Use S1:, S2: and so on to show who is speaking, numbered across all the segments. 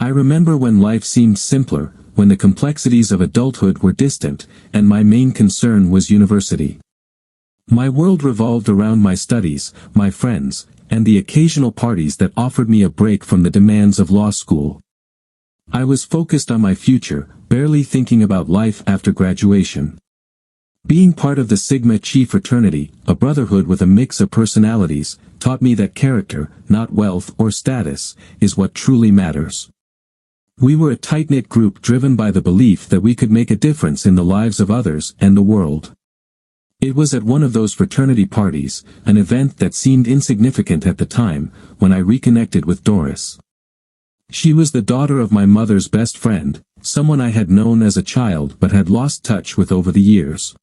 S1: I remember when life seemed simpler, when the complexities of adulthood were distant, and my main concern was university. My world revolved around my studies, my friends, and the occasional parties that offered me a break from the demands of law school. I was focused on my future, barely thinking about life after graduation. Being part of the Sigma Chi fraternity, a brotherhood with a mix of personalities, taught me that character, not wealth or status, is what truly matters. We were a tight-knit group driven by the belief that we could make a difference in the lives of others and the world. It was at one of those fraternity parties, an event that seemed insignificant at the time, when I reconnected with Doris. She was the daughter of my mother's best friend, someone I had known as a child but had lost touch with over the years.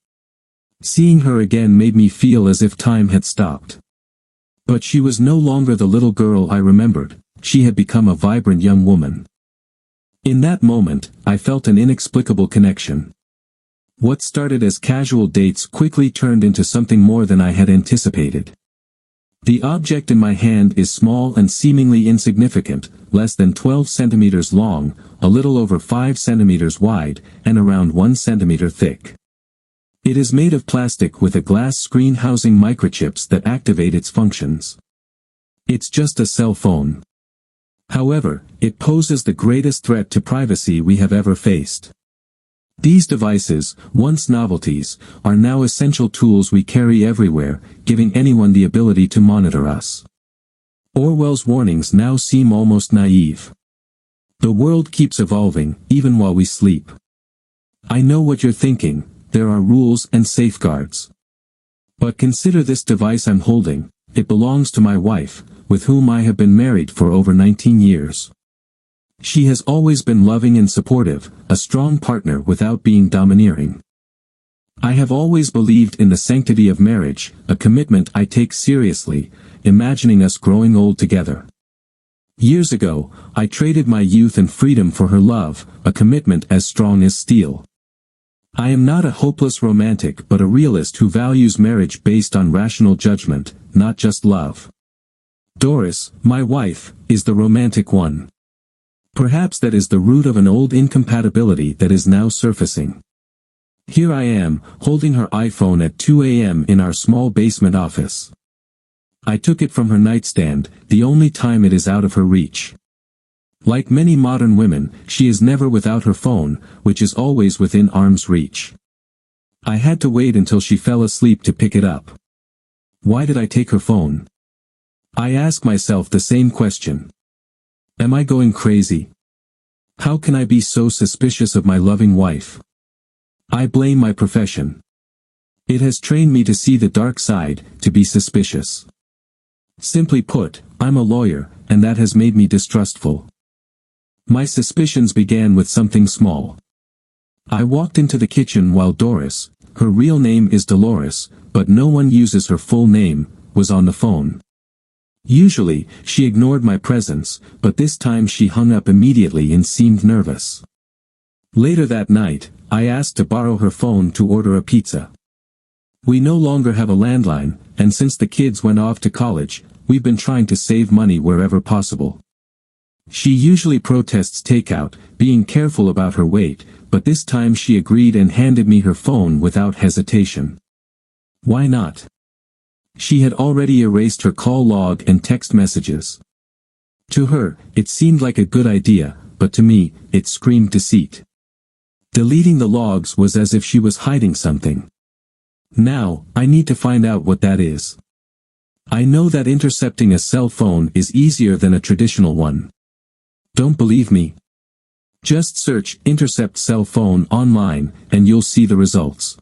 S1: Seeing her again made me feel as if time had stopped. But she was no longer the little girl I remembered, she had become a vibrant young woman. In that moment, I felt an inexplicable connection. What started as casual dates quickly turned into something more than I had anticipated. The object in my hand is small and seemingly insignificant, less than 12 centimeters long, a little over 5 centimeters wide, and around 1 centimeter thick. It is made of plastic with a glass screen housing microchips that activate its functions. It's just a cell phone. However, it poses the greatest threat to privacy we have ever faced. These devices, once novelties, are now essential tools we carry everywhere, giving anyone the ability to monitor us. Orwell's warnings now seem almost naive. The world keeps evolving, even while we sleep. I know what you're thinking, there are rules and safeguards. But consider this device I'm holding, it belongs to my wife, with whom I have been married for over 19 years. She has always been loving and supportive, a strong partner without being domineering. I have always believed in the sanctity of marriage, a commitment I take seriously, imagining us growing old together. Years ago, I traded my youth and freedom for her love, a commitment as strong as steel. I am not a hopeless romantic but a realist who values marriage based on rational judgment, not just love. Doris, my wife, is the romantic one. Perhaps that is the root of an old incompatibility that is now surfacing. Here I am, holding her iPhone at 2 a.m. in our small basement office. I took it from her nightstand, the only time it is out of her reach. Like many modern women, she is never without her phone, which is always within arm's reach. I had to wait until she fell asleep to pick it up. Why did I take her phone? I ask myself the same question. Am I going crazy? How can I be so suspicious of my loving wife? I blame my profession. It has trained me to see the dark side, to be suspicious. Simply put, I'm a lawyer, and that has made me distrustful. My suspicions began with something small. I walked into the kitchen while Doris, her real name is Dolores, but no one uses her full name, was on the phone. Usually, she ignored my presence, but this time she hung up immediately and seemed nervous. Later that night, I asked to borrow her phone to order a pizza. We no longer have a landline, and since the kids went off to college, we've been trying to save money wherever possible. She usually protests takeout, being careful about her weight, but this time she agreed and handed me her phone without hesitation. Why not? She had already erased her call log and text messages. To her, it seemed like a good idea, but to me, it screamed deceit. Deleting the logs was as if she was hiding something. Now, I need to find out what that is. I know that intercepting a cell phone is easier than a traditional one. Don't believe me? Just search "intercept cell phone" online, and you'll see the results.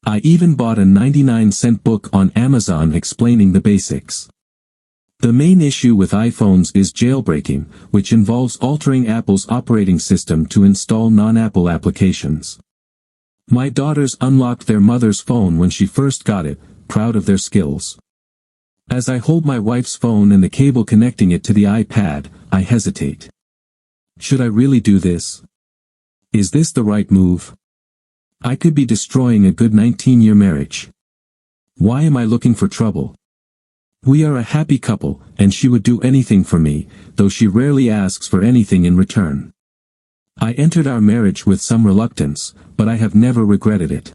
S1: I even bought a 99-cent book on Amazon explaining the basics. The main issue with iPhones is jailbreaking, which involves altering Apple's operating system to install non-Apple applications. My daughters unlocked their mother's phone when she first got it, proud of their skills. As I hold my wife's phone and the cable connecting it to the iPad, I hesitate. Should I really do this? Is this the right move? I could be destroying a good 19-year marriage. Why am I looking for trouble? We are a happy couple, and she would do anything for me, though she rarely asks for anything in return. I entered our marriage with some reluctance, but I have never regretted it.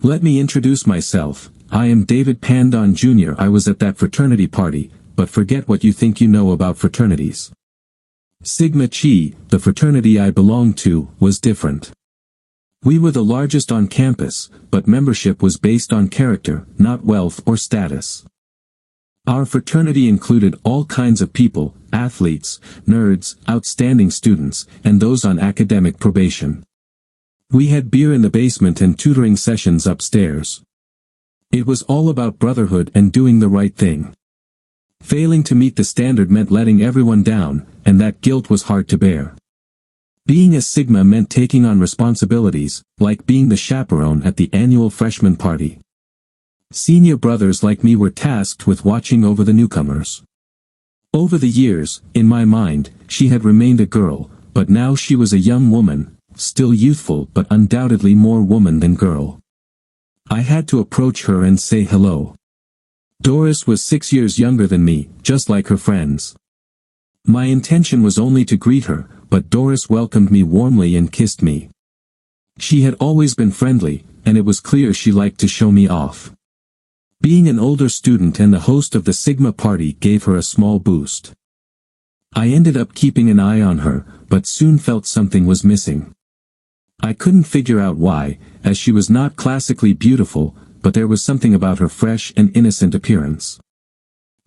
S1: Let me introduce myself. I am David Pandon Jr. I was at that fraternity party, but forget what you think you know about fraternities. Sigma Chi, the fraternity I belonged to, was different. We were the largest on campus, but membership was based on character, not wealth or status. Our fraternity included all kinds of people, athletes, nerds, outstanding students, and those on academic probation. We had beer in the basement and tutoring sessions upstairs. It was all about brotherhood and doing the right thing. Failing to meet the standard meant letting everyone down, and that guilt was hard to bear. Being a Sigma meant taking on responsibilities, like being the chaperone at the annual freshman party. Senior brothers like me were tasked with watching over the newcomers. Over the years, in my mind, she had remained a girl, but now she was a young woman, still youthful but undoubtedly more woman than girl. I had to approach her and say hello. Doris was 6 years younger than me, just like her friends. My intention was only to greet her, but Doris welcomed me warmly and kissed me. She had always been friendly, and it was clear she liked to show me off. Being an older student and the host of the Sigma party gave her a small boost. I ended up keeping an eye on her, but soon felt something was missing. I couldn't figure out why, as she was not classically beautiful, but there was something about her fresh and innocent appearance.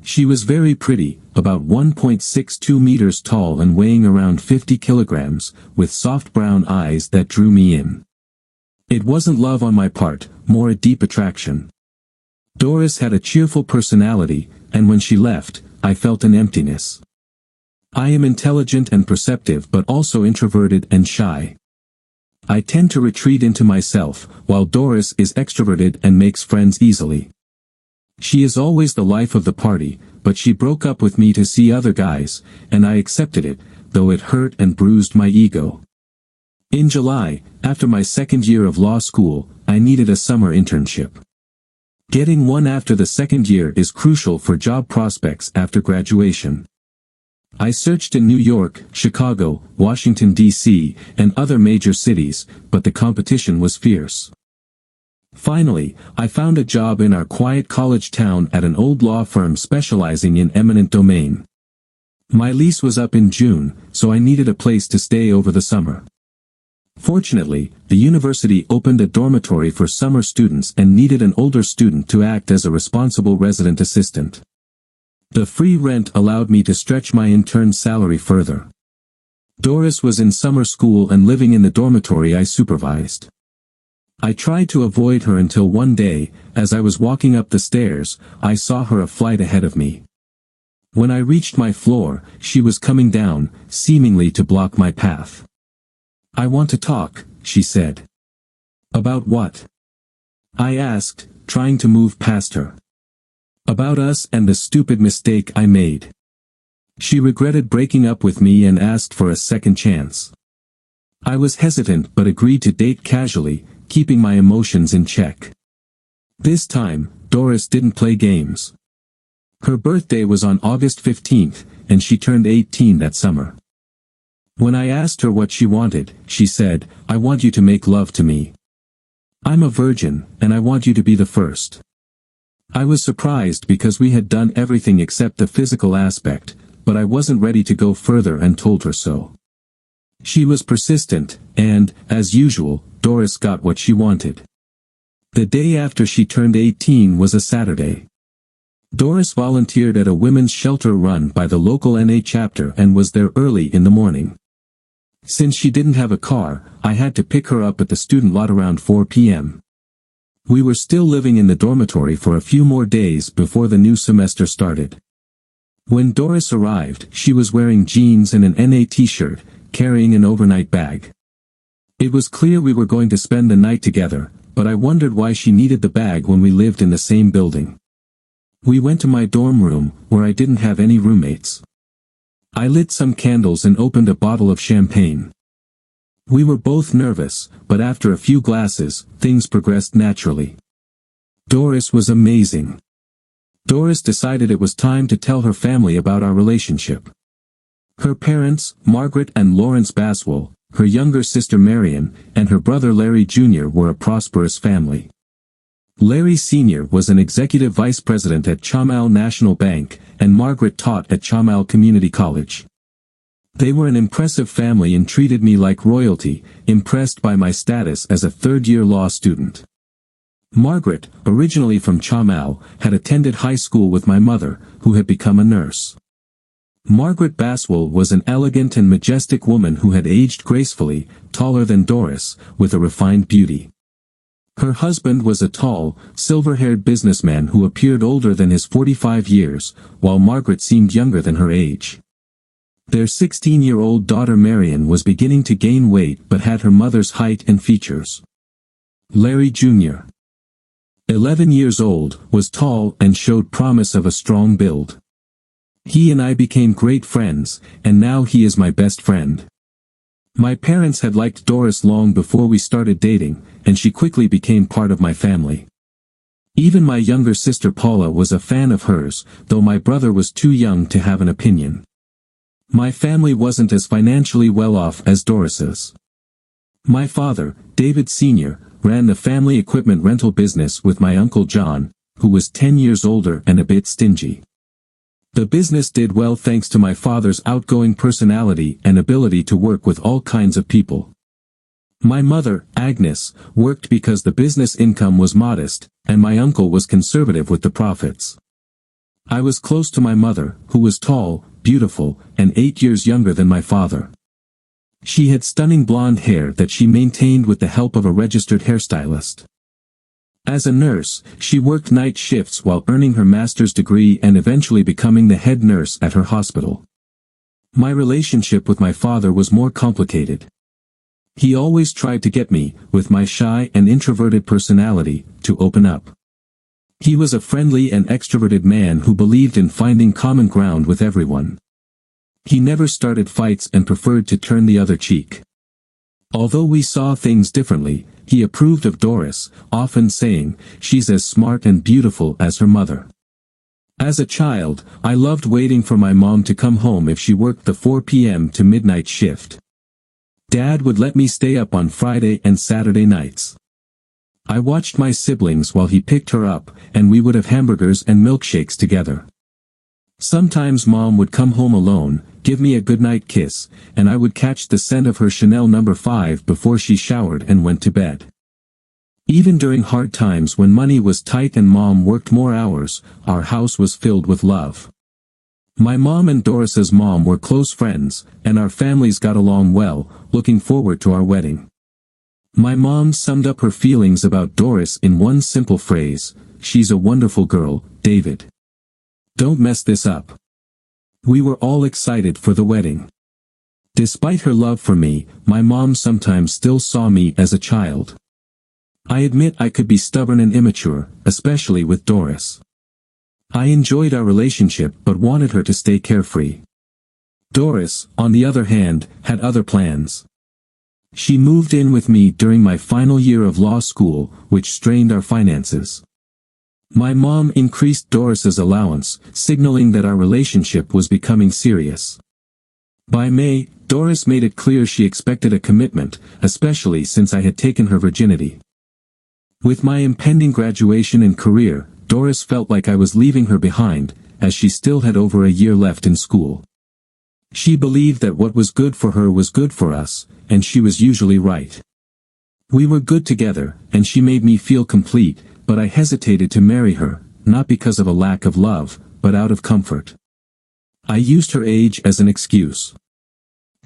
S1: She was very pretty, about 1.62 meters tall and weighing around 50 kilograms, with soft brown eyes that drew me in. It wasn't love on my part, more a deep attraction. Doris had a cheerful personality, and when she left, I felt an emptiness. I am intelligent and perceptive but also introverted and shy. I tend to retreat into myself, while Doris is extroverted and makes friends easily. She is always the life of the party, but she broke up with me to see other guys, and I accepted it, though it hurt and bruised my ego. In July, after my second year of law school, I needed a summer internship. Getting one after the second year is crucial for job prospects after graduation. I searched in New York, Chicago, Washington, D.C., and other major cities, but the competition was fierce. Finally, I found a job in our quiet college town at an old law firm specializing in eminent domain. My lease was up in June, so I needed a place to stay over the summer. Fortunately, the university opened a dormitory for summer students and needed an older student to act as a responsible resident assistant. The free rent allowed me to stretch my intern salary further. Doris was in summer school and living in the dormitory I supervised. I tried to avoid her until one day, as I was walking up the stairs, I saw her a flight ahead of me. When I reached my floor, she was coming down, seemingly to block my path. "I want to talk," she said. "About what?" I asked, trying to move past her. "About us and the stupid mistake I made." She regretted breaking up with me and asked for a second chance. I was hesitant but agreed to date casually, keeping my emotions in check. This time, Doris didn't play games. Her birthday was on August 15th, and she turned 18 that summer. When I asked her what she wanted, she said, "I want you to make love to me. I'm a virgin, and I want you to be the first." I was surprised because we had done everything except the physical aspect, but I wasn't ready to go further and told her so. She was persistent, and, as usual, Doris got what she wanted. The day after she turned 18 was a Saturday. Doris volunteered at a women's shelter run by the local NA chapter and was there early in the morning. Since she didn't have a car, I had to pick her up at the student lot around 4 p.m. We were still living in the dormitory for a few more days before the new semester started. When Doris arrived, she was wearing jeans and an NA t-shirt, carrying an overnight bag. It was clear we were going to spend the night together, but I wondered why she needed the bag when we lived in the same building. We went to my dorm room, where I didn't have any roommates. I lit some candles and opened a bottle of champagne. We were both nervous, but after a few glasses, things progressed naturally. Doris was amazing. Doris decided it was time to tell her family about our relationship. Her parents, Margaret and Lawrence Baswell, her younger sister Marion, and her brother Larry Jr. were a prosperous family. Larry Sr. was an executive vice president at Chamal National Bank, and Margaret taught at Chamal Community College. They were an impressive family and treated me like royalty, impressed by my status as a third-year law student. Margaret, originally from Chamal, had attended high school with my mother, who had become a nurse. Margaret Baswell was an elegant and majestic woman who had aged gracefully, taller than Doris, with a refined beauty. Her husband was a tall, silver-haired businessman who appeared older than his 45 years, while Margaret seemed younger than her age. Their 16-year-old daughter Marion was beginning to gain weight but had her mother's height and features. Larry Jr., 11 years old, was tall and showed promise of a strong build. He and I became great friends, and now he is my best friend. My parents had liked Doris long before we started dating, and she quickly became part of my family. Even my younger sister Paula was a fan of hers, though my brother was too young to have an opinion. My family wasn't as financially well off as Doris's. My father, David Sr., ran the family equipment rental business with my Uncle John, who was 10 years older and a bit stingy. The business did well thanks to my father's outgoing personality and ability to work with all kinds of people. My mother, Agnes, worked because the business income was modest, and my uncle was conservative with the profits. I was close to my mother, who was tall, beautiful, and 8 years younger than my father. She had stunning blonde hair that she maintained with the help of a registered hairstylist. As a nurse, she worked night shifts while earning her master's degree and eventually becoming the head nurse at her hospital. My relationship with my father was more complicated. He always tried to get me, with my shy and introverted personality, to open up. He was a friendly and extroverted man who believed in finding common ground with everyone. He never started fights and preferred to turn the other cheek. Although we saw things differently, he approved of Doris, often saying, "She's as smart and beautiful as her mother." As a child, I loved waiting for my mom to come home if she worked the 4 p.m. to midnight shift. Dad would let me stay up on Friday and Saturday nights. I watched my siblings while he picked her up, and we would have hamburgers and milkshakes together. Sometimes Mom would come home alone, give me a goodnight kiss, and I would catch the scent of her Chanel No. 5 before she showered and went to bed. Even during hard times when money was tight and Mom worked more hours, our house was filled with love. My mom and Doris's mom were close friends, and our families got along well, looking forward to our wedding. My mom summed up her feelings about Doris in one simple phrase: "She's a wonderful girl, David. Don't mess this up." We were all excited for the wedding. Despite her love for me, my mom sometimes still saw me as a child. I admit I could be stubborn and immature, especially with Doris. I enjoyed our relationship but wanted her to stay carefree. Doris, on the other hand, had other plans. She moved in with me during my final year of law school, which strained our finances. My mom increased Doris's allowance, signaling that our relationship was becoming serious. By May, Doris made it clear she expected a commitment, especially since I had taken her virginity. With my impending graduation and career, Doris felt like I was leaving her behind, as she still had over a year left in school. She believed that what was good for her was good for us, and she was usually right. We were good together, and she made me feel complete, but I hesitated to marry her, not because of a lack of love, but out of comfort. I used her age as an excuse.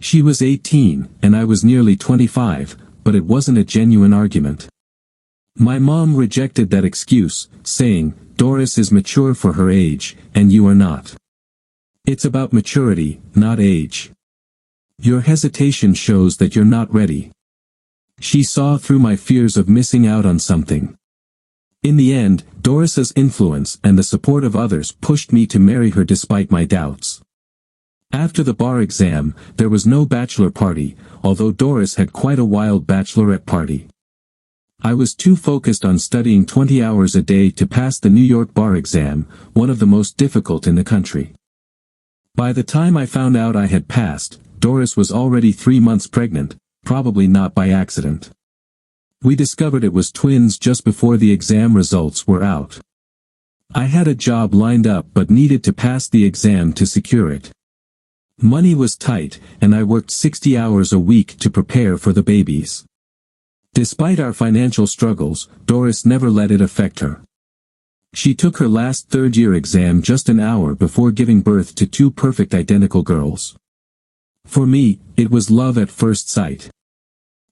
S1: She was 18, and I was nearly 25, but it wasn't a genuine argument. My mom rejected that excuse, saying, "Doris is mature for her age, and you are not. It's about maturity, not age. Your hesitation shows that you're not ready." She saw through my fears of missing out on something. In the end, Doris's influence and the support of others pushed me to marry her despite my doubts. After the bar exam, there was no bachelor party, although Doris had quite a wild bachelorette party. I was too focused on studying 20 hours a day to pass the New York bar exam, one of the most difficult in the country. By the time I found out I had passed, Doris was already 3 months pregnant, probably not by accident. We discovered it was twins just before the exam results were out. I had a job lined up but needed to pass the exam to secure it. Money was tight, and I worked 60 hours a week to prepare for the babies. Despite our financial struggles, Doris never let it affect her. She took her last third-year exam just an hour before giving birth to 2 perfect identical girls. For me, it was love at first sight.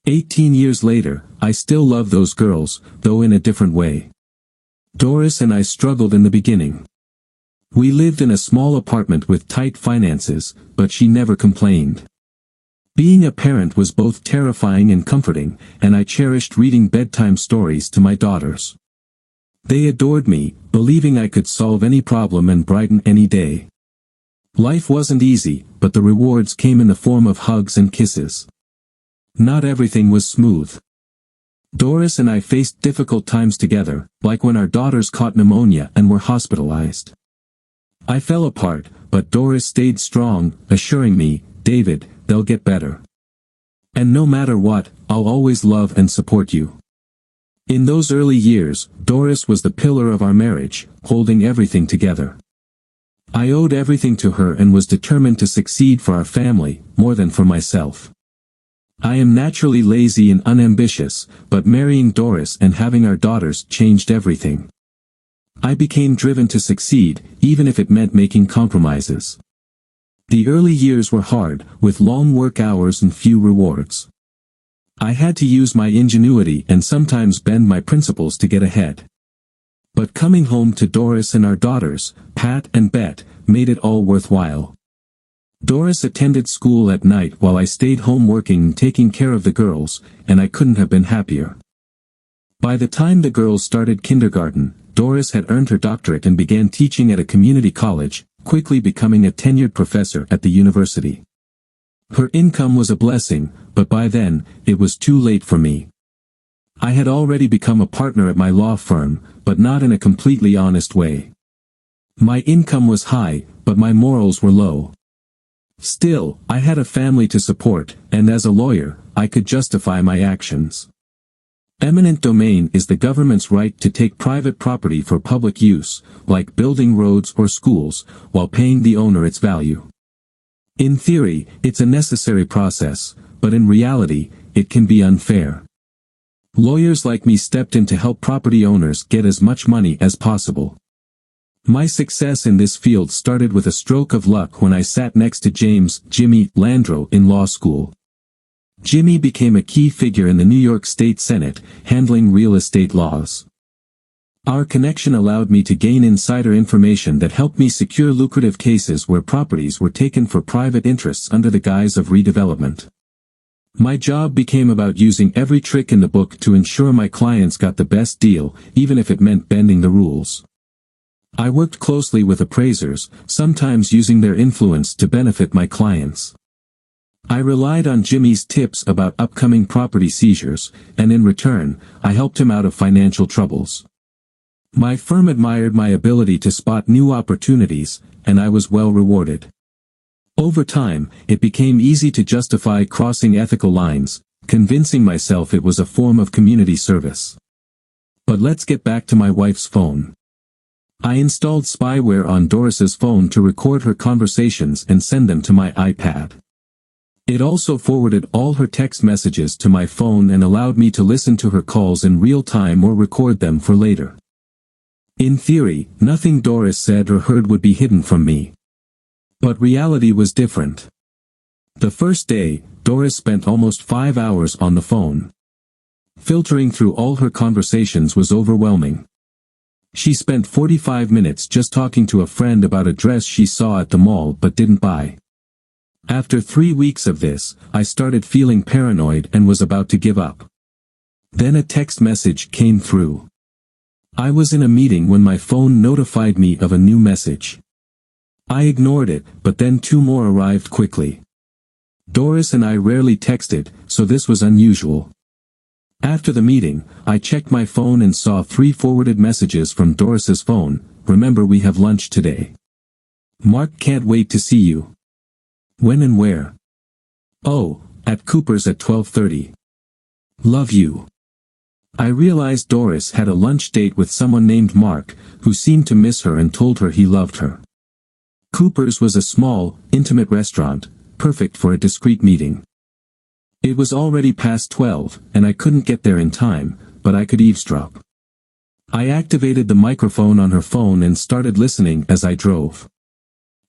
S1: 18 years later, I still love those girls, though in a different way. Doris and I struggled in the beginning. We lived in a small apartment with tight finances, but she never complained. Being a parent was both terrifying and comforting, and I cherished reading bedtime stories to my daughters. They adored me, believing I could solve any problem and brighten any day. Life wasn't easy, but the rewards came in the form of hugs and kisses. Not everything was smooth. Doris and I faced difficult times together, like when our daughters caught pneumonia and were hospitalized. I fell apart, but Doris stayed strong, assuring me, "David, they'll get better. And no matter what, I'll always love and support you." In those early years, Doris was the pillar of our marriage, holding everything together. I owed everything to her and was determined to succeed for our family, more than for myself. I am naturally lazy and unambitious, but marrying Doris and having our daughters changed everything. I became driven to succeed, even if it meant making compromises. The early years were hard, with long work hours and few rewards. I had to use my ingenuity and sometimes bend my principles to get ahead. But coming home to Doris and our daughters, Pat and Bet, made it all worthwhile. Doris attended school at night while I stayed home working and taking care of the girls, and I couldn't have been happier. By the time the girls started kindergarten, Doris had earned her doctorate and began teaching at a community college, quickly becoming a tenured professor at the university. Her income was a blessing, but by then, it was too late for me. I had already become a partner at my law firm, but not in a completely honest way. My income was high, but my morals were low. Still, I had a family to support, and as a lawyer, I could justify my actions. Eminent domain is the government's right to take private property for public use, like building roads or schools, while paying the owner its value. In theory, it's a necessary process, but in reality, it can be unfair. Lawyers like me stepped in to help property owners get as much money as possible. My success in this field started with a stroke of luck when I sat next to Jimmy Landro in law school. Jimmy became a key figure in the New York State Senate, handling real estate laws. Our connection allowed me to gain insider information that helped me secure lucrative cases where properties were taken for private interests under the guise of redevelopment. My job became about using every trick in the book to ensure my clients got the best deal, even if it meant bending the rules. I worked closely with appraisers, sometimes using their influence to benefit my clients. I relied on Jimmy's tips about upcoming property seizures, and in return, I helped him out of financial troubles. My firm admired my ability to spot new opportunities, and I was well rewarded. Over time, it became easy to justify crossing ethical lines, convincing myself it was a form of community service. But let's get back to my wife's phone. I installed spyware on Doris's phone to record her conversations and send them to my iPad. It also forwarded all her text messages to my phone and allowed me to listen to her calls in real time or record them for later. In theory, nothing Doris said or heard would be hidden from me. But reality was different. The first day, Doris spent almost 5 hours on the phone. Filtering through all her conversations was overwhelming. She spent 45 minutes just talking to a friend about a dress she saw at the mall but didn't buy. After 3 weeks of this, I started feeling paranoid and was about to give up. Then a text message came through. I was in a meeting when my phone notified me of a new message. I ignored it, but then 2 more arrived quickly. Doris and I rarely texted, so this was unusual. After the meeting, I checked my phone and saw 3 forwarded messages from Doris's phone. Remember, we have lunch today. Mark can't wait to see you. When and where? Oh, at Cooper's at 12:30. Love you. I realized Doris had a lunch date with someone named Mark, who seemed to miss her and told her he loved her. Cooper's was a small, intimate restaurant, perfect for a discreet meeting. It was already past 12, and I couldn't get there in time, but I could eavesdrop. I activated the microphone on her phone and started listening as I drove.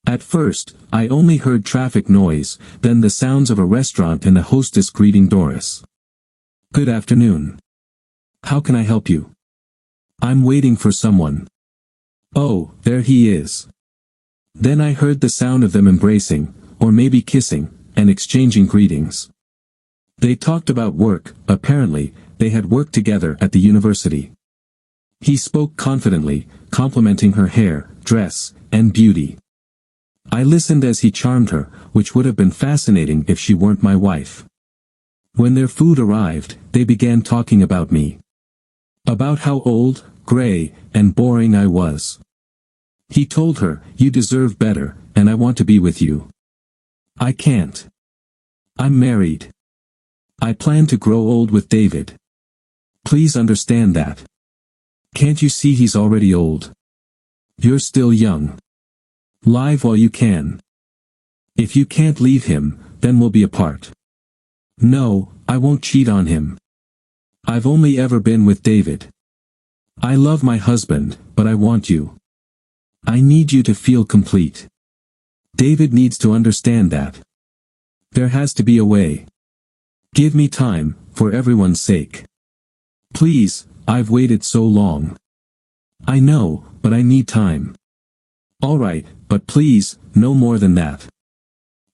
S1: At first, I only heard traffic noise, then the sounds of a restaurant and a hostess greeting Doris. Good afternoon. How can I help you? I'm waiting for someone. Oh, there he is. Then I heard the sound of them embracing, or maybe kissing, and exchanging greetings. They talked about work. Apparently, they had worked together at the university. He spoke confidently, complimenting her hair, dress, and beauty. I listened as he charmed her, which would have been fascinating if she weren't my wife. When their food arrived, they began talking about me. About how old, gray, and boring I was. He told her, "You deserve better, and I want to be with you." I can't. I'm married. I plan to grow old with David. Please understand that. Can't you see he's already old? You're still young. Live while you can. If you can't leave him, then we'll be apart. No, I won't cheat on him. I've only ever been with David. I love my husband, but I want you. I need you to feel complete. David needs to understand that. There has to be a way. Give me time, for everyone's sake. Please, I've waited so long. I know, but I need time. All right, but please, no more than that.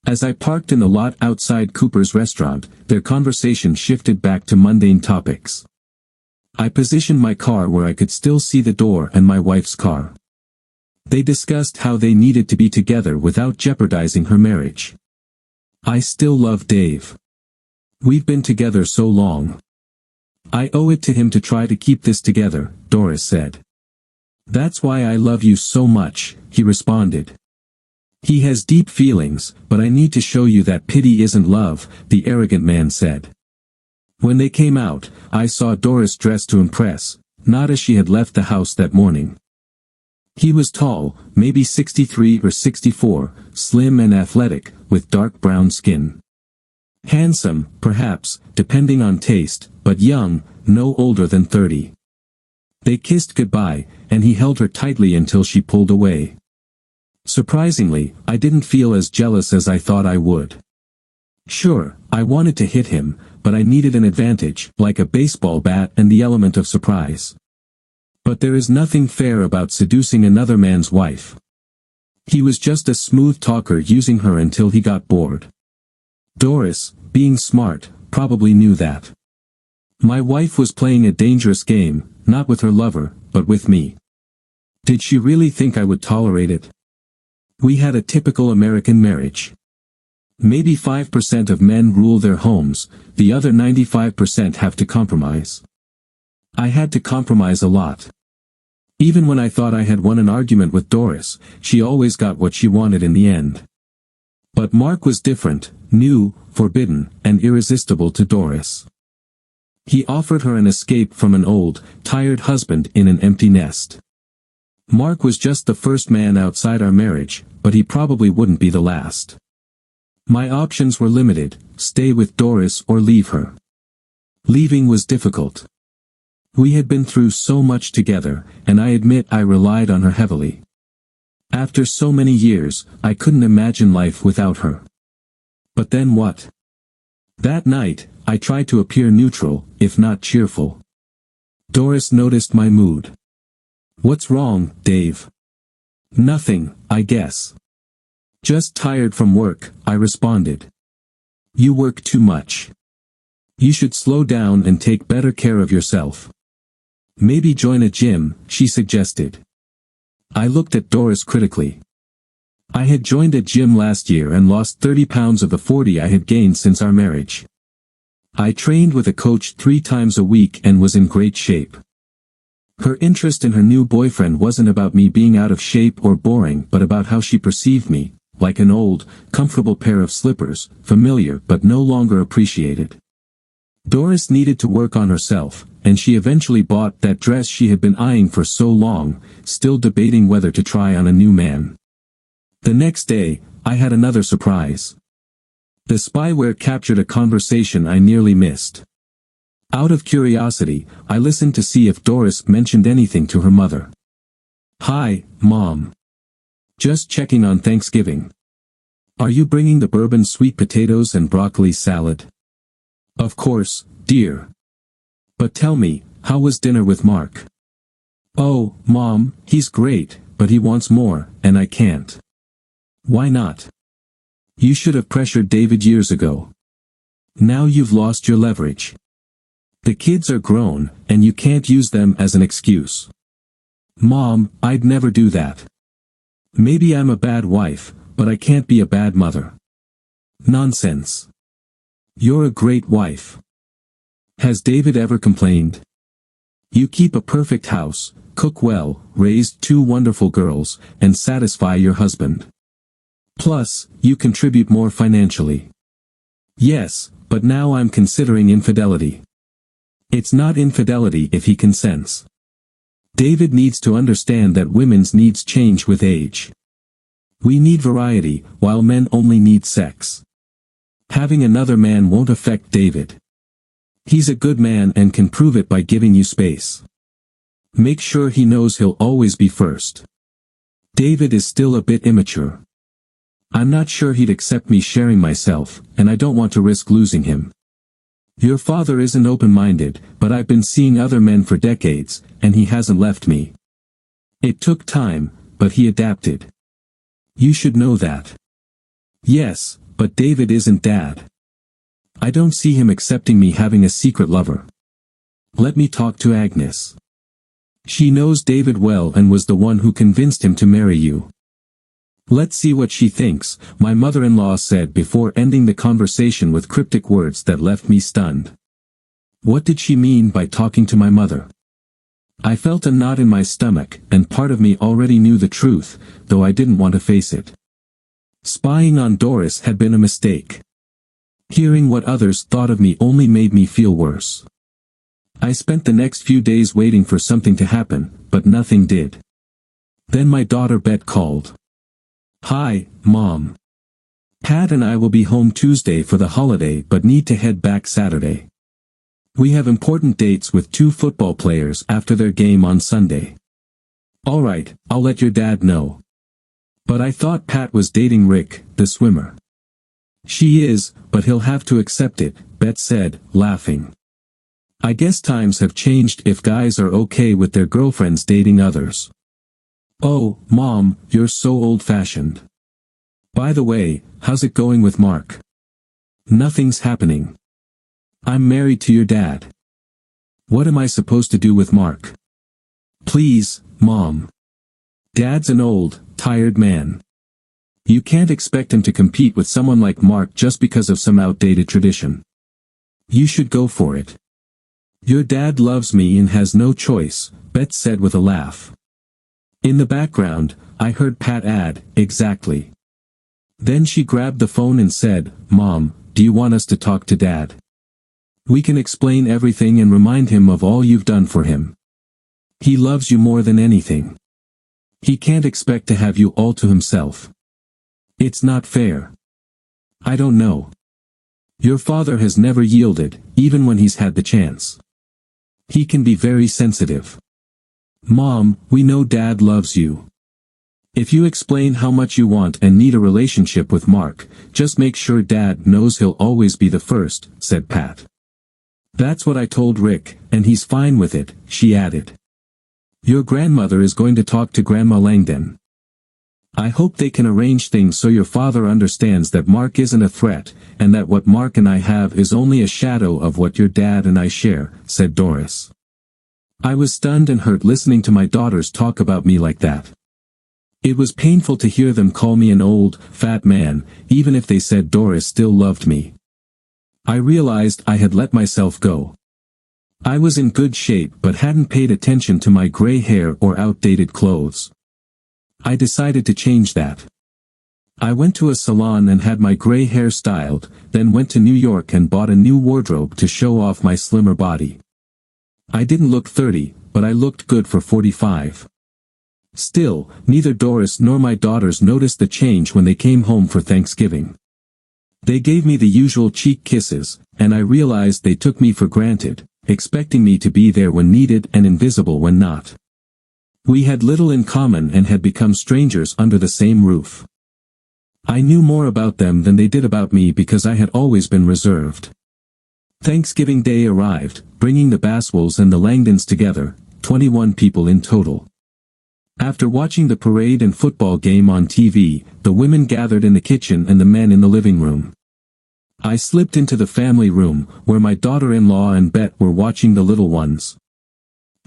S1: As I parked in the lot outside Cooper's restaurant, their conversation shifted back to mundane topics. I positioned my car where I could still see the door and my wife's car. They discussed how they needed to be together without jeopardizing her marriage. I still love Dave. We've been together so long. I owe it to him to try to keep this together, Doris said. That's why I love you so much, he responded. He has deep feelings, but I need to show you that pity isn't love, the arrogant man said. When they came out, I saw Doris dressed to impress, not as she had left the house that morning. He was tall, maybe 63 or 64, slim and athletic, with dark brown skin. Handsome, perhaps, depending on taste, but young, no older than 30. They kissed goodbye, and he held her tightly until she pulled away. Surprisingly, I didn't feel as jealous as I thought I would. Sure, I wanted to hit him, but I needed an advantage, like a baseball bat and the element of surprise. But there is nothing fair about seducing another man's wife. He was just a smooth talker using her until he got bored. Doris, being smart, probably knew that. My wife was playing a dangerous game, not with her lover, but with me. Did she really think I would tolerate it? We had a typical American marriage. Maybe 5% of men rule their homes, the other 95% have to compromise. I had to compromise a lot. Even when I thought I had won an argument with Doris, she always got what she wanted in the end. But Mark was different, new, forbidden, and irresistible to Doris. He offered her an escape from an old, tired husband in an empty nest. Mark was just the first man outside our marriage, but he probably wouldn't be the last. My options were limited: stay with Doris or leave her. Leaving was difficult. We had been through so much together, and I admit I relied on her heavily. After so many years, I couldn't imagine life without her. But then what? That night, I tried to appear neutral, if not cheerful. Doris noticed my mood. "What's wrong, Dave?" "Nothing, I guess. Just tired from work," I responded. "You work too much. You should slow down and take better care of yourself. Maybe join a gym," she suggested. I looked at Doris critically. I had joined a gym last year and lost 30 pounds of the 40 I had gained since our marriage. I trained with a coach 3 times a week and was in great shape. Her interest in her new boyfriend wasn't about me being out of shape or boring, but about how she perceived me, like an old, comfortable pair of slippers, familiar but no longer appreciated. Doris needed to work on herself, and she eventually bought that dress she had been eyeing for so long, still debating whether to try on a new man. The next day, I had another surprise. The spyware captured a conversation I nearly missed. Out of curiosity, I listened to see if Doris mentioned anything to her mother. "Hi, Mom. Just checking on Thanksgiving. Are you bringing the bourbon sweet potatoes and broccoli salad?" "Of course, dear. But tell me, how was dinner with Mark?" "Oh, Mom, he's great, but he wants more, and I can't." "Why not? You should have pressured David years ago. Now you've lost your leverage. The kids are grown, and you can't use them as an excuse." "Mom, I'd never do that. Maybe I'm a bad wife, but I can't be a bad mother." "Nonsense. You're a great wife. Has David ever complained? You keep a perfect house, cook well, raised 2 wonderful girls, and satisfy your husband. Plus, you contribute more financially." "Yes, but now I'm considering infidelity." "It's not infidelity if he consents. David needs to understand that women's needs change with age. We need variety, while men only need sex. Having another man won't affect David. He's a good man and can prove it by giving you space. Make sure he knows he'll always be first. David is still a bit immature. I'm not sure he'd accept me sharing myself, and I don't want to risk losing him. Your father isn't open-minded, but I've been seeing other men for decades, and he hasn't left me. It took time, but he adapted. You should know that." "Yes, but David isn't Dad. I don't see him accepting me having a secret lover. Let me talk to Agnes. She knows David well and was the one who convinced him to marry you." "Let's see what she thinks," my mother-in-law said before ending the conversation with cryptic words that left me stunned. What did she mean by talking to my mother? I felt a knot in my stomach, and part of me already knew the truth, though I didn't want to face it. Spying on Doris had been a mistake. Hearing what others thought of me only made me feel worse. I spent the next few days waiting for something to happen, but nothing did. Then my daughter Bet called. "Hi, Mom. Pat and I will be home Tuesday for the holiday but need to head back Saturday. We have important dates with 2 football players after their game on Sunday." "Alright, I'll let your dad know." "But I thought Pat was dating Rick, the swimmer." "She is, but he'll have to accept it," Bet said, laughing. "I guess times have changed if guys are okay with their girlfriends dating others." "Oh, Mom, you're so old-fashioned. By the way, how's it going with Mark?" "Nothing's happening. I'm married to your dad." "What am I supposed to do with Mark?" "Please, Mom. Dad's an old, tired man. You can't expect him to compete with someone like Mark just because of some outdated tradition. You should go for it." "Your dad loves me and has no choice," Bet said with a laugh. In the background, I heard Pat add, "Exactly." Then she grabbed the phone and said, "Mom, do you want us to talk to Dad? We can explain everything and remind him of all you've done for him. He loves you more than anything. He can't expect to have you all to himself. It's not fair." "I don't know. Your father has never yielded, even when he's had the chance. He can be very sensitive." "Mom, we know Dad loves you. If you explain how much you want and need a relationship with Mark, just make sure Dad knows he'll always be the first," said Pat. "That's what I told Rick, and he's fine with it," she added. "Your grandmother is going to talk to Grandma Langdon. I hope they can arrange things so your father understands that Mark isn't a threat, and that what Mark and I have is only a shadow of what your dad and I share," said Doris. I was stunned and hurt listening to my daughters talk about me like that. It was painful to hear them call me an old, fat man, even if they said Doris still loved me. I realized I had let myself go. I was in good shape but hadn't paid attention to my gray hair or outdated clothes. I decided to change that. I went to a salon and had my gray hair styled, then went to New York and bought a new wardrobe to show off my slimmer body. I didn't look 30, but I looked good for 45. Still, neither Doris nor my daughters noticed the change when they came home for Thanksgiving. They gave me the usual cheek kisses, and I realized they took me for granted, expecting me to be there when needed and invisible when not. We had little in common and had become strangers under the same roof. I knew more about them than they did about me because I had always been reserved. Thanksgiving Day arrived, bringing the Baswells and the Langdons together, 21 people in total. After watching the parade and football game on TV, the women gathered in the kitchen and the men in the living room. I slipped into the family room, where my daughter-in-law and Bet were watching the little ones.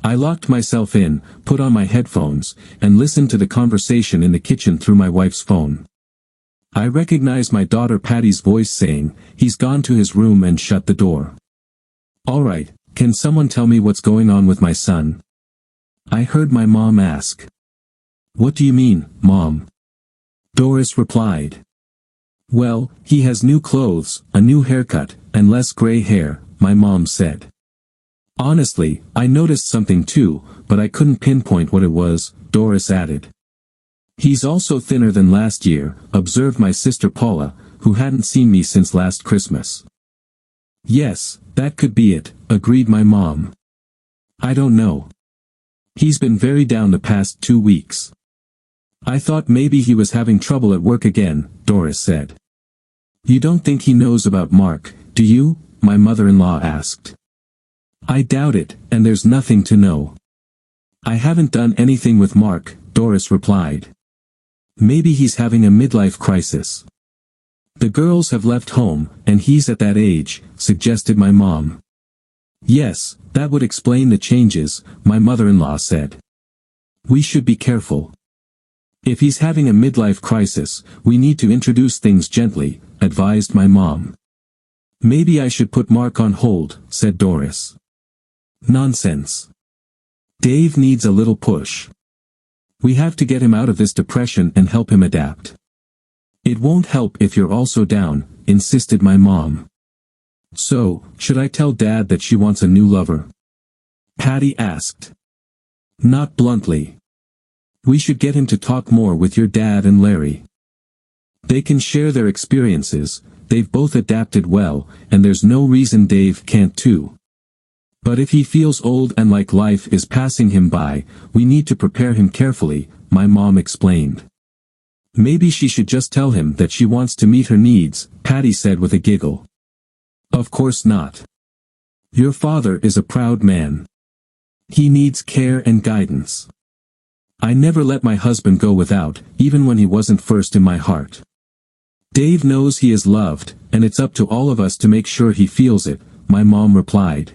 S1: I locked myself in, put on my headphones, and listened to the conversation in the kitchen through my wife's phone. I recognized my daughter Patty's voice saying, "He's gone to his room and shut the door." "All right, can someone tell me what's going on with my son?" I heard my mom ask. "What do you mean, Mom?" Doris replied. "Well, he has new clothes, a new haircut, and less gray hair," my mom said. "Honestly, I noticed something too, but I couldn't pinpoint what it was," Doris added. "He's also thinner than last year," observed my sister Paula, who hadn't seen me since last Christmas. "Yes, that could be it," agreed my mom. "I don't know. He's been very down the past 2 weeks. I thought maybe he was having trouble at work again," Doris said. "You don't think he knows about Mark, do you?" my mother-in-law asked. "I doubt it, and there's nothing to know. I haven't done anything with Mark," Doris replied. "Maybe he's having a midlife crisis. The girls have left home, and he's at that age," suggested my mom. "Yes, that would explain the changes," my mother-in-law said. "We should be careful. If he's having a midlife crisis, we need to introduce things gently," advised my mom. "Maybe I should put Mark on hold," said Doris. "Nonsense. Dave needs a little push. We have to get him out of this depression and help him adapt." "It won't help if you're also down," insisted my mom. "So, should I tell Dad that she wants a new lover?" Patty asked. "Not bluntly. We should get him to talk more with your dad and Larry. They can share their experiences, they've both adapted well, and there's no reason Dave can't too. But if he feels old and like life is passing him by, we need to prepare him carefully," my mom explained. "Maybe she should just tell him that she wants to meet her needs," Patty said with a giggle. "Of course not. Your father is a proud man. He needs care and guidance. I never let my husband go without, even when he wasn't first in my heart. Dave knows he is loved, and it's up to all of us to make sure he feels it," my mom replied.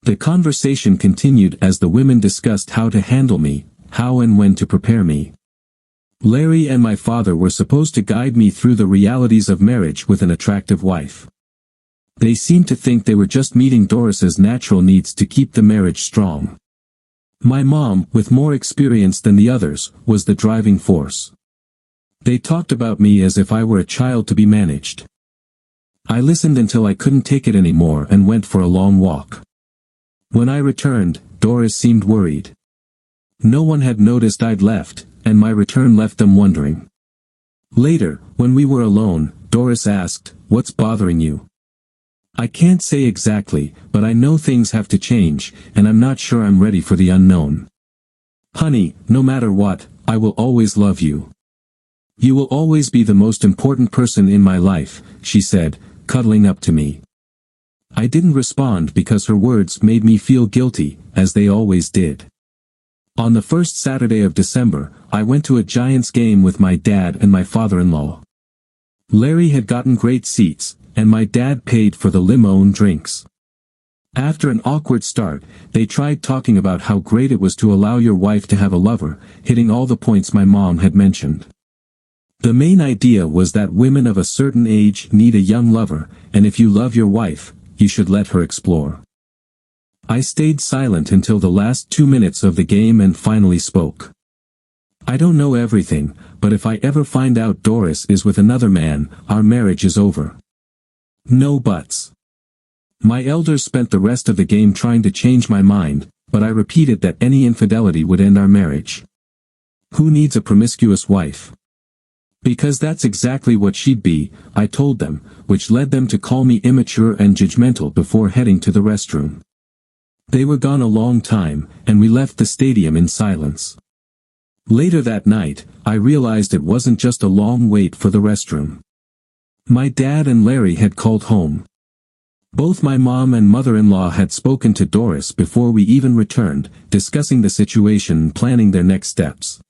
S1: The conversation continued as the women discussed how to handle me, how and when to prepare me. Larry and my father were supposed to guide me through the realities of marriage with an attractive wife. They seemed to think they were just meeting Doris's natural needs to keep the marriage strong. My mom, with more experience than the others, was the driving force. They talked about me as if I were a child to be managed. I listened until I couldn't take it anymore and went for a long walk. When I returned, Doris seemed worried. No one had noticed I'd left, and my return left them wondering. Later, when we were alone, Doris asked, "What's bothering you?" "I can't say exactly, but I know things have to change, and I'm not sure I'm ready for the unknown. Honey, no matter what, I will always love you. You will always be the most important person in my life," she said, cuddling up to me. I didn't respond because her words made me feel guilty, as they always did. On the first Saturday of December, I went to a Giants game with my dad and my father-in-law. Larry had gotten great seats, and my dad paid for the limo and drinks. After an awkward start, they tried talking about how great it was to allow your wife to have a lover, hitting all the points my mom had mentioned. The main idea was that women of a certain age need a young lover, and if you love your wife, you should let her explore. I stayed silent until the last 2 minutes of the game and finally spoke. I don't know everything, but if I ever find out Doris is with another man, our marriage is over. No buts. My elders spent the rest of the game trying to change my mind, but I repeated that any infidelity would end our marriage. Who needs a promiscuous wife? Because that's exactly what she'd be, I told them, which led them to call me immature and judgmental before heading to the restroom. They were gone a long time, and we left the stadium in silence. Later that night, I realized it wasn't just a long wait for the restroom. My dad and Larry had called home. Both my mom and mother-in-law had spoken to Doris before we even returned, discussing the situation and planning their next steps.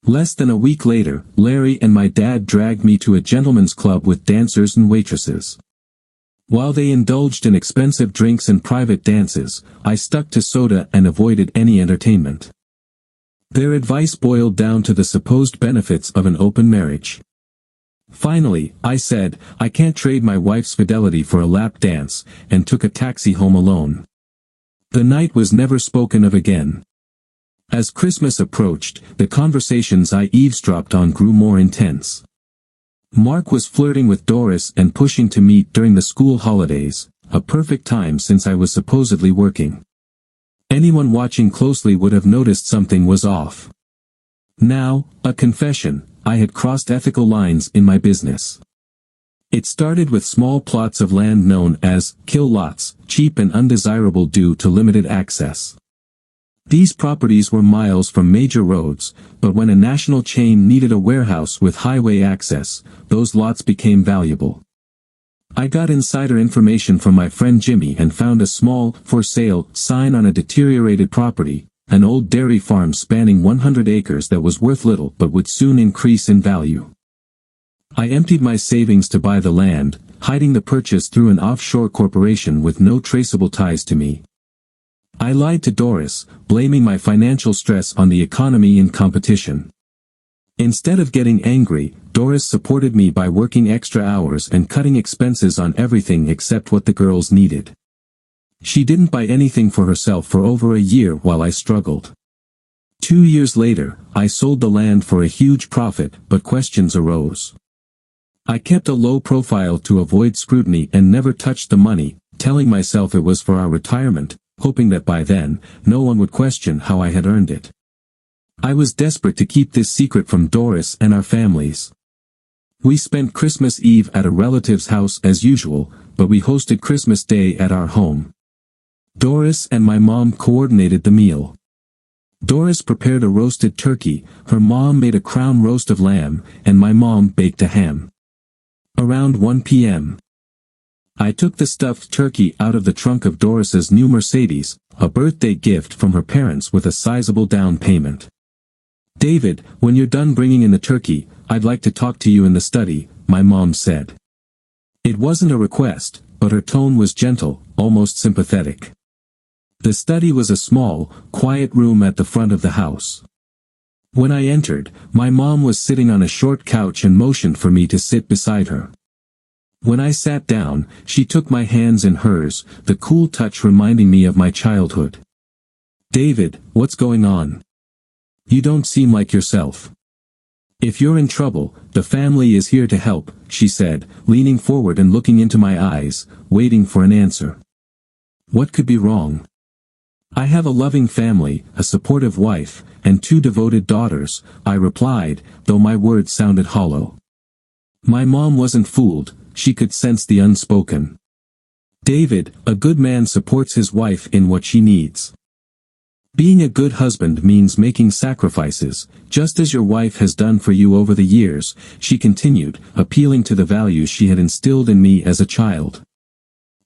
S1: Less than a week later, Larry and my dad dragged me to a gentleman's club with dancers and waitresses. While they indulged in expensive drinks and private dances, I stuck to soda and avoided any entertainment. Their advice boiled down to the supposed benefits of an open marriage. Finally, I said, I can't trade my wife's fidelity for a lap dance, and took a taxi home alone. The night was never spoken of again. As Christmas approached, the conversations I eavesdropped on grew more intense. Mark was flirting with Doris and pushing to meet during the school holidays, a perfect time since I was supposedly working. Anyone watching closely would have noticed something was off. Now, a confession, I had crossed ethical lines in my business. It started with small plots of land known as kill lots, cheap and undesirable due to limited access. These properties were miles from major roads, but when a national chain needed a warehouse with highway access, those lots became valuable. I got insider information from my friend Jimmy and found a small, for sale, sign on a deteriorated property, an old dairy farm spanning 100 acres that was worth little but would soon increase in value. I emptied my savings to buy the land, hiding the purchase through an offshore corporation with no traceable ties to me. I lied to Doris, blaming my financial stress on the economy and competition. Instead of getting angry, Doris supported me by working extra hours and cutting expenses on everything except what the girls needed. She didn't buy anything for herself for over a year while I struggled. 2 years later, I sold the land for a huge profit, but questions arose. I kept a low profile to avoid scrutiny and never touched the money, telling myself it was for our retirement, hoping that by then, no one would question how I had earned it. I was desperate to keep this secret from Doris and our families. We spent Christmas Eve at a relative's house as usual, but we hosted Christmas Day at our home. Doris and my mom coordinated the meal. Doris prepared a roasted turkey, her mom made a crown roast of lamb, and my mom baked a ham. Around 1 p.m. I took the stuffed turkey out of the trunk of Doris's new Mercedes, a birthday gift from her parents with a sizable down payment. David, when you're done bringing in the turkey, I'd like to talk to you in the study, my mom said. It wasn't a request, but her tone was gentle, almost sympathetic. The study was a small, quiet room at the front of the house. When I entered, my mom was sitting on a short couch and motioned for me to sit beside her. When I sat down, she took my hands in hers, the cool touch reminding me of my childhood. David, what's going on? You don't seem like yourself. If you're in trouble, the family is here to help, she said, leaning forward and looking into my eyes, waiting for an answer. What could be wrong? I have a loving family, a supportive wife, and 2 devoted daughters, I replied, though my words sounded hollow. My mom wasn't fooled. She could sense the unspoken. David, a good man supports his wife in what she needs. Being a good husband means making sacrifices, just as your wife has done for you over the years, she continued, appealing to the values she had instilled in me as a child.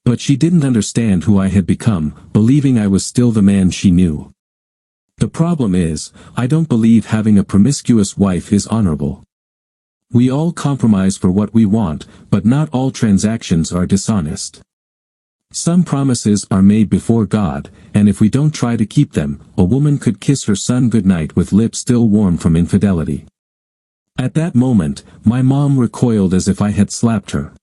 S1: But she didn't understand who I had become, believing I was still the man she knew. The problem is, I don't believe having a promiscuous wife is honorable. We all compromise for what we want, but not all transactions are dishonest. Some promises are made before God, and if we don't try to keep them, a woman could kiss her son goodnight with lips still warm from infidelity. At that moment, my mom recoiled as if I had slapped her.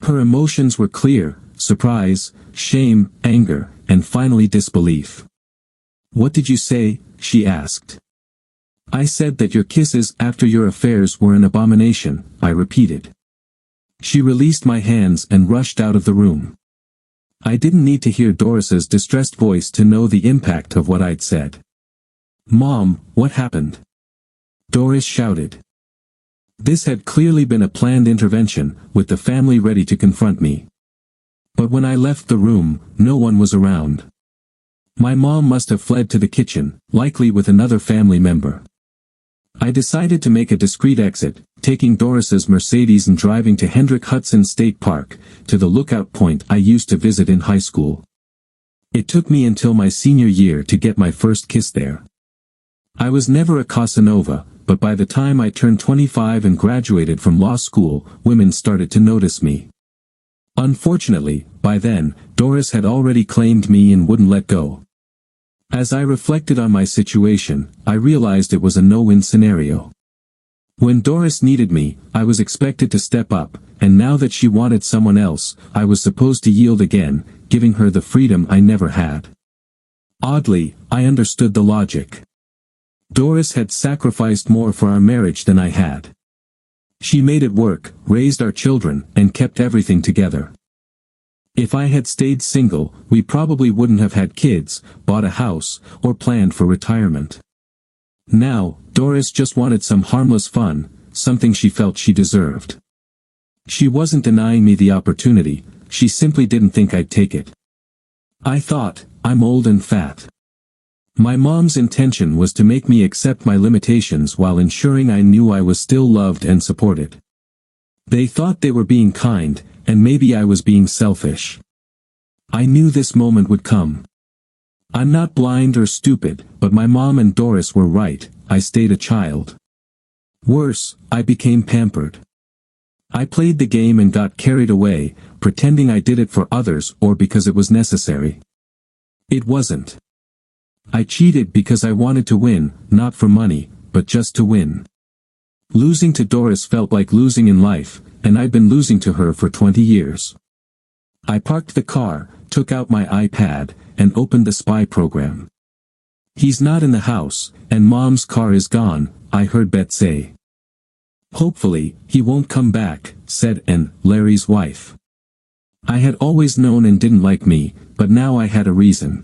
S1: Her emotions were clear: surprise, shame, anger, and finally disbelief. "What did you say?" she asked. "I said that your kisses after your affairs were an abomination," I repeated. She released my hands and rushed out of the room. I didn't need to hear Doris's distressed voice to know the impact of what I'd said. "Mom, what happened?" Doris shouted. This had clearly been a planned intervention, with the family ready to confront me. But when I left the room, no one was around. My mom must have fled to the kitchen, likely with another family member. I decided to make a discreet exit, taking Doris's Mercedes and driving to Hendrick Hudson State Park, to the lookout point I used to visit in high school. It took me until my senior year to get my first kiss there. I was never a Casanova, but by the time I turned 25 and graduated from law school, women started to notice me. Unfortunately, by then, Doris had already claimed me and wouldn't let go. As I reflected on my situation, I realized it was a no-win scenario. When Doris needed me, I was expected to step up, and now that she wanted someone else, I was supposed to yield again, giving her the freedom I never had. Oddly, I understood the logic. Doris had sacrificed more for our marriage than I had. She made it work, raised our children, and kept everything together. If I had stayed single, we probably wouldn't have had kids, bought a house, or planned for retirement. Now, Doris just wanted some harmless fun, something she felt she deserved. She wasn't denying me the opportunity, she simply didn't think I'd take it. I thought, I'm old and fat. My mom's intention was to make me accept my limitations while ensuring I knew I was still loved and supported. They thought they were being kind, and maybe I was being selfish. I knew this moment would come. I'm not blind or stupid, but my mom and Doris were right, I stayed a child. Worse, I became pampered. I played the game and got carried away, pretending I did it for others or because it was necessary. It wasn't. I cheated because I wanted to win, not for money, but just to win. Losing to Doris felt like losing in life, and I'd been losing to her for 20 years. I parked the car, took out my iPad, and opened the spy program. "He's not in the house, and Mom's car is gone," I heard Beth say. "Hopefully, he won't come back," said Anne, Larry's wife. I had always known Anne didn't like me, but now I had a reason.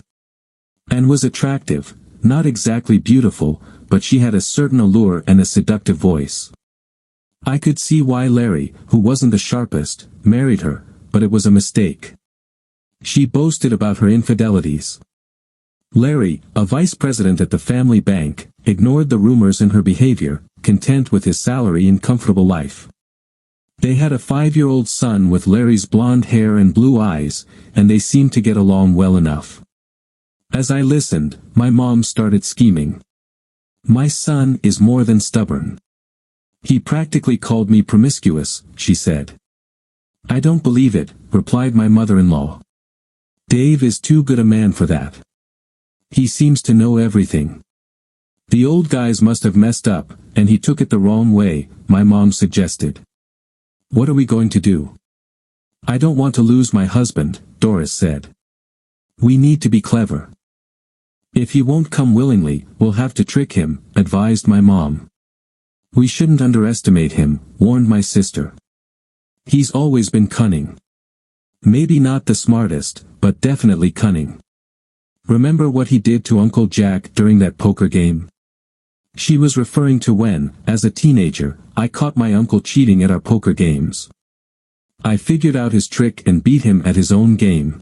S1: Anne was attractive, not exactly beautiful, but she had a certain allure and a seductive voice. I could see why Larry, who wasn't the sharpest, married her, but it was a mistake. She boasted about her infidelities. Larry, a vice president at the family bank, ignored the rumors in her behavior, content with his salary and comfortable life. They had a 5-year-old son with Larry's blonde hair and blue eyes, and they seemed to get along well enough. As I listened, my mom started scheming. "My son is more than stubborn. He practically called me promiscuous," she said. "I don't believe it," replied my mother-in-law. "Dave is too good a man for that. He seems to know everything. The old guys must have messed up, and he took it the wrong way," my mom suggested. "What are we going to do?" "I don't want to lose my husband," Doris said. "We need to be clever. If he won't come willingly, we'll have to trick him," advised my mom. "We shouldn't underestimate him," warned my sister. "He's always been cunning. Maybe not the smartest, but definitely cunning. Remember what he did to Uncle Jack during that poker game?" She was referring to when, as a teenager, I caught my uncle cheating at our poker games. I figured out his trick and beat him at his own game.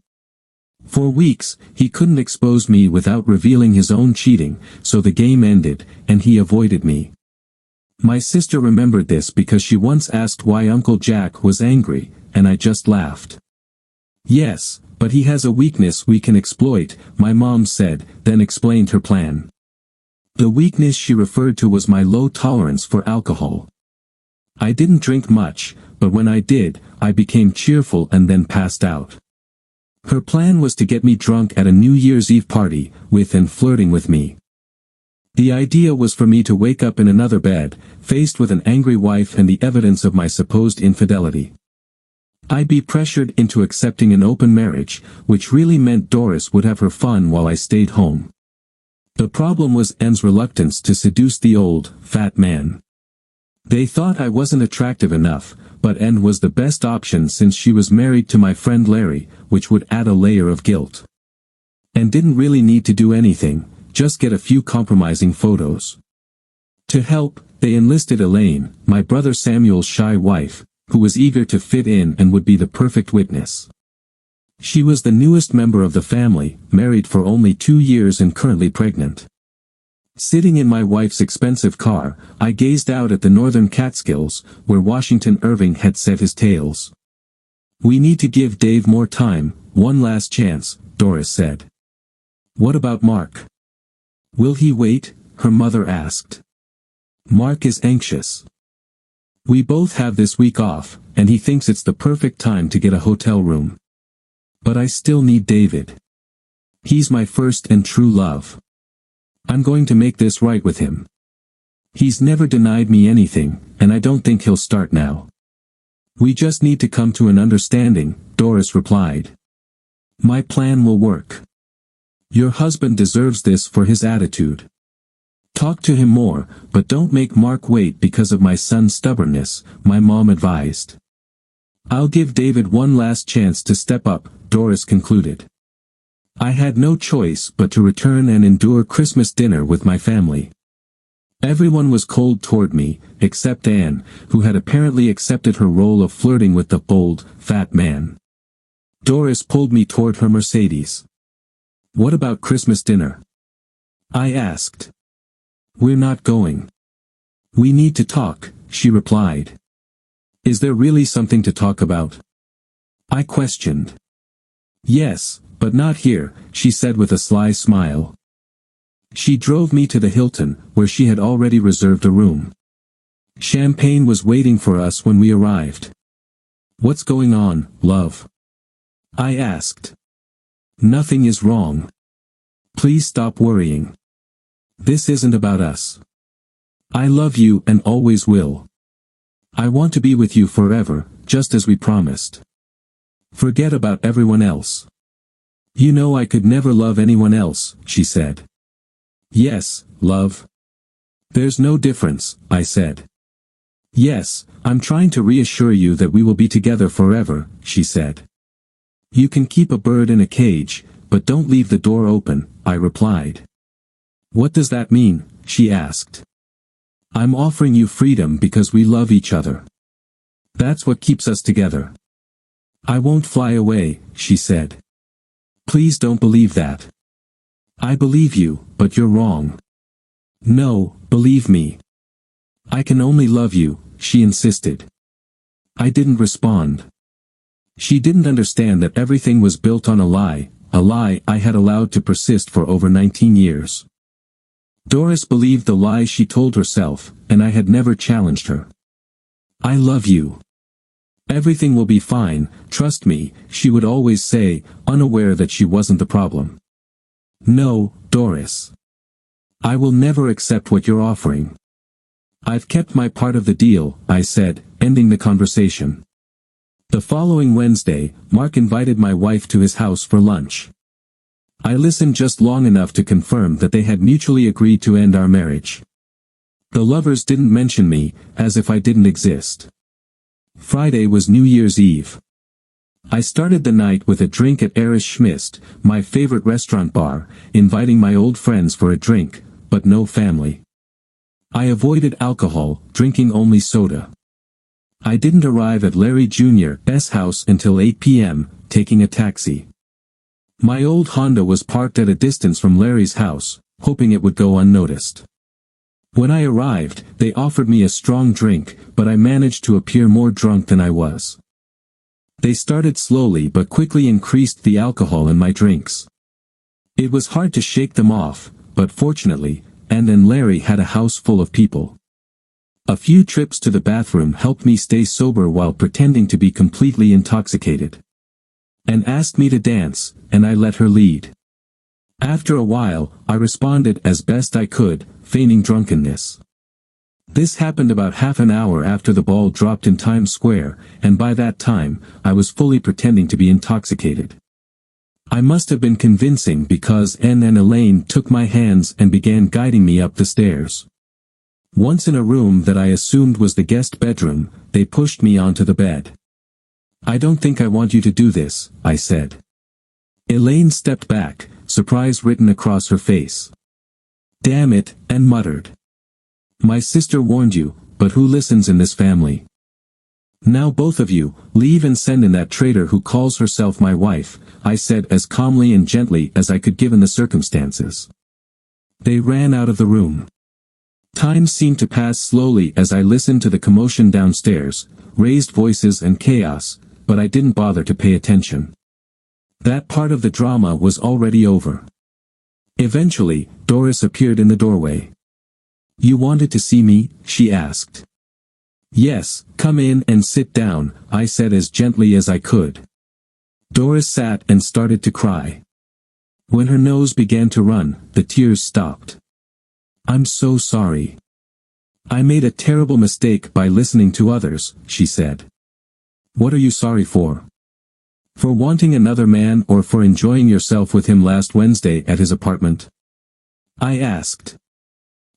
S1: For weeks, he couldn't expose me without revealing his own cheating, so the game ended, and he avoided me. My sister remembered this because she once asked why Uncle Jack was angry, and I just laughed. "Yes, but he has a weakness we can exploit," my mom said, then explained her plan. The weakness she referred to was my low tolerance for alcohol. I didn't drink much, but when I did, I became cheerful and then passed out. Her plan was to get me drunk at a New Year's Eve party, with and flirting with me. The idea was for me to wake up in another bed, faced with an angry wife and the evidence of my supposed infidelity. I'd be pressured into accepting an open marriage, which really meant Doris would have her fun while I stayed home. The problem was Anne's reluctance to seduce the old, fat man. They thought I wasn't attractive enough, but Anne was the best option since she was married to my friend Larry, which would add a layer of guilt. And didn't really need to do anything, just get a few compromising photos. To help, they enlisted Elaine, my brother Samuel's shy wife, who was eager to fit in and would be the perfect witness. She was the newest member of the family, married for only 2 years and currently pregnant. Sitting in my wife's expensive car, I gazed out at the northern Catskills, where Washington Irving had set his tails. "We need to give Dave more time, one last chance," Doris said. "What about Mark? Will he wait?" her mother asked. "Mark is anxious. We both have this week off, and he thinks it's the perfect time to get a hotel room. But I still need David. He's my first and true love. I'm going to make this right with him. He's never denied me anything, and I don't think he'll start now. We just need to come to an understanding," Doris replied. "My plan will work. Your husband deserves this for his attitude. Talk to him more, but don't make Mark wait because of my son's stubbornness," my mom advised. "I'll give David one last chance to step up," Doris concluded. I had no choice but to return and endure Christmas dinner with my family. Everyone was cold toward me, except Anne, who had apparently accepted her role of flirting with the bold, fat man. Doris pulled me toward her Mercedes. "What about Christmas dinner?" I asked. "We're not going. We need to talk," she replied. "Is there really something to talk about?" I questioned. "Yes, but not here," she said with a sly smile. She drove me to the Hilton, where she had already reserved a room. Champagne was waiting for us when we arrived. "What's going on, love?" I asked. "Nothing is wrong. Please stop worrying. This isn't about us. I love you and always will. I want to be with you forever, just as we promised. Forget about everyone else. You know I could never love anyone else," she said. "Yes, love. There's no difference," I said. "Yes, I'm trying to reassure you that we will be together forever," she said. "You can keep a bird in a cage, but don't leave the door open," I replied. "What does that mean?" she asked. "I'm offering you freedom because we love each other. That's what keeps us together." "I won't fly away," she said. "Please don't believe that." "I believe you, but you're wrong." "No, believe me. I can only love you," she insisted. I didn't respond. She didn't understand that everything was built on a lie I had allowed to persist for over 19 years. Doris believed the lie she told herself, and I had never challenged her. "I love you. Everything will be fine, trust me," she would always say, unaware that she wasn't the problem. "No, Doris. I will never accept what you're offering." "I've kept my part of the deal," I said, ending the conversation. The following Wednesday, Mark invited my wife to his house for lunch. I listened just long enough to confirm that they had mutually agreed to end our marriage. The lovers didn't mention me, as if I didn't exist. Friday was New Year's Eve. I started the night with a drink at Erich Schmist, my favorite restaurant bar, inviting my old friends for a drink, but no family. I avoided alcohol, drinking only soda. I didn't arrive at Larry Jr.'s house until 8 p.m., taking a taxi. My old Honda was parked at a distance from Larry's house, hoping it would go unnoticed. When I arrived, they offered me a strong drink, but I managed to appear more drunk than I was. They started slowly but quickly increased the alcohol in my drinks. It was hard to shake them off, but fortunately, Anne and Larry had a house full of people. A few trips to the bathroom helped me stay sober while pretending to be completely intoxicated. Anne asked me to dance, and I let her lead. After a while, I responded as best I could, feigning drunkenness. This happened about half an hour after the ball dropped in Times Square, and by that time, I was fully pretending to be intoxicated. I must have been convincing because Anne and Elaine took my hands and began guiding me up the stairs. Once in a room that I assumed was the guest bedroom, they pushed me onto the bed. "I don't think I want you to do this," I said. Elaine stepped back, surprise written across her face. "Damn it," and muttered. "My sister warned you, but who listens in this family? Now both of you, leave and send in that traitor who calls herself my wife," I said as calmly and gently as I could given the circumstances. They ran out of the room. Time seemed to pass slowly as I listened to the commotion downstairs, raised voices and chaos, but I didn't bother to pay attention. That part of the drama was already over. Eventually, Doris appeared in the doorway. "You wanted to see me?" she asked. "Yes, come in and sit down," I said as gently as I could. Doris sat and started to cry. When her nose began to run, the tears stopped. "I'm so sorry. I made a terrible mistake by listening to others," she said. "What are you sorry for? For wanting another man or for enjoying yourself with him last Wednesday at his apartment?" I asked.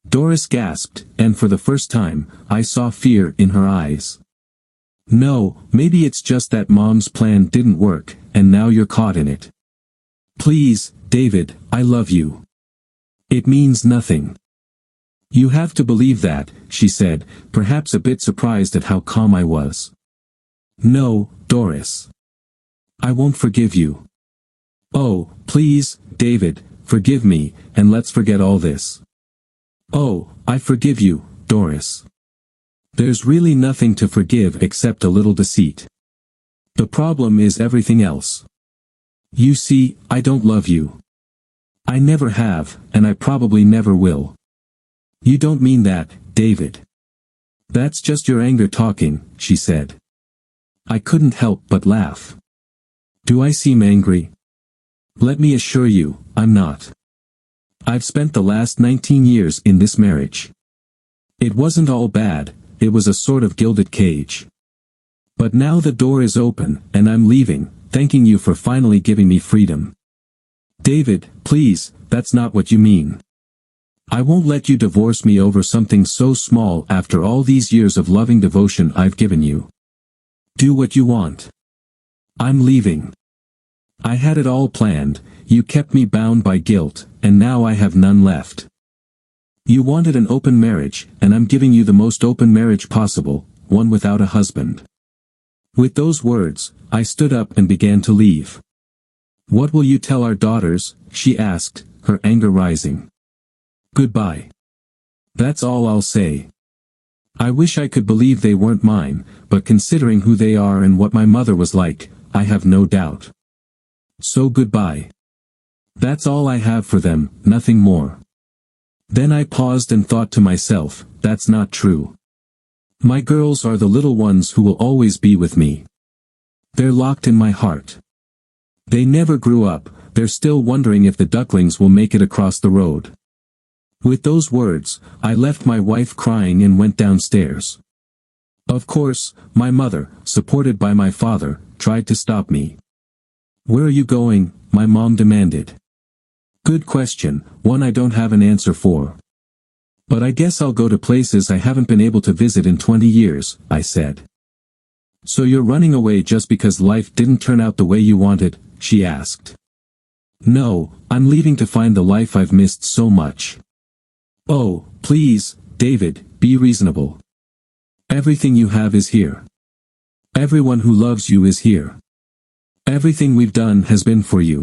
S1: Doris gasped, and for the first time, I saw fear in her eyes. "No, maybe it's just that Mom's plan didn't work, and now you're caught in it. Please, David, I love you. It means nothing." "You have to believe that," she said, perhaps a bit surprised at how calm I was. "No, Doris. I won't forgive you. Oh, please, David, forgive me, and let's forget all this." "Oh, I forgive you, Doris. There's really nothing to forgive except a little deceit. The problem is everything else. You see, I don't love you. I never have, and I probably never will." "You don't mean that, David. That's just your anger talking," she said. I couldn't help but laugh. "Do I seem angry? Let me assure you, I'm not. I've spent the last 19 years in this marriage. It wasn't all bad, it was a sort of gilded cage. But now the door is open, and I'm leaving, thanking you for finally giving me freedom." "David, please, that's not what you mean. I won't let you divorce me over something so small after all these years of loving devotion I've given you. Do what you want. I'm leaving. I had it all planned, you kept me bound by guilt, and now I have none left. You wanted an open marriage, and I'm giving you the most open marriage possible, one without a husband." With those words, I stood up and began to leave. "What will you tell our daughters?" she asked, her anger rising. "Goodbye. That's all I'll say. I wish I could believe they weren't mine, but considering who they are and what my mother was like, I have no doubt. So goodbye. That's all I have for them, nothing more." Then I paused and thought to myself, that's not true. My girls are the little ones who will always be with me. They're locked in my heart. They never grew up, they're still wondering if the ducklings will make it across the road. With those words, I left my wife crying and went downstairs. Of course, my mother, supported by my father, tried to stop me. "Where are you going?" my mom demanded. "Good question, one I don't have an answer for. But I guess I'll go to places I haven't been able to visit in 20 years, I said. "So you're running away just because life didn't turn out the way you wanted?" she asked. "No, I'm leaving to find the life I've missed so much." "Oh, please, David, be reasonable. Everything you have is here. Everyone who loves you is here. Everything we've done has been for you.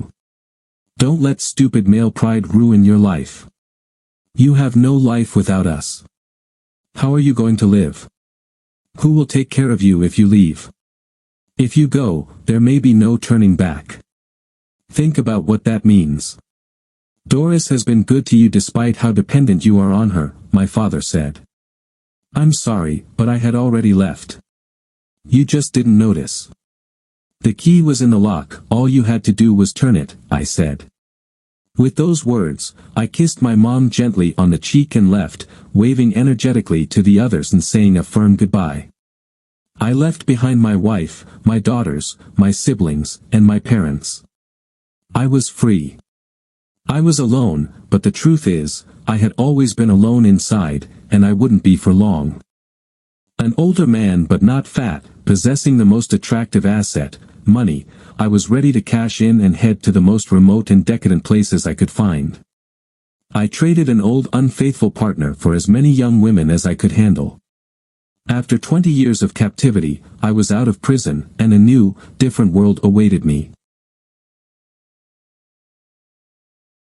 S1: Don't let stupid male pride ruin your life. You have no life without us. How are you going to live? Who will take care of you if you leave? If you go, there may be no turning back. Think about what that means. Doris has been good to you despite how dependent you are on her," my father said. "I'm sorry, but I had already left. You just didn't notice. The key was in the lock, all you had to do was turn it," I said. With those words, I kissed my mom gently on the cheek and left, waving energetically to the others and saying a firm goodbye. I left behind my wife, my daughters, my siblings, and my parents. I was free. I was alone, but the truth is, I had always been alone inside, and I wouldn't be for long. An older man but not fat, possessing the most attractive asset, money, I was ready to cash in and head to the most remote and decadent places I could find. I traded an old unfaithful partner for as many young women as I could handle. After 20 years of captivity, I was out of prison, and a new, different world awaited me.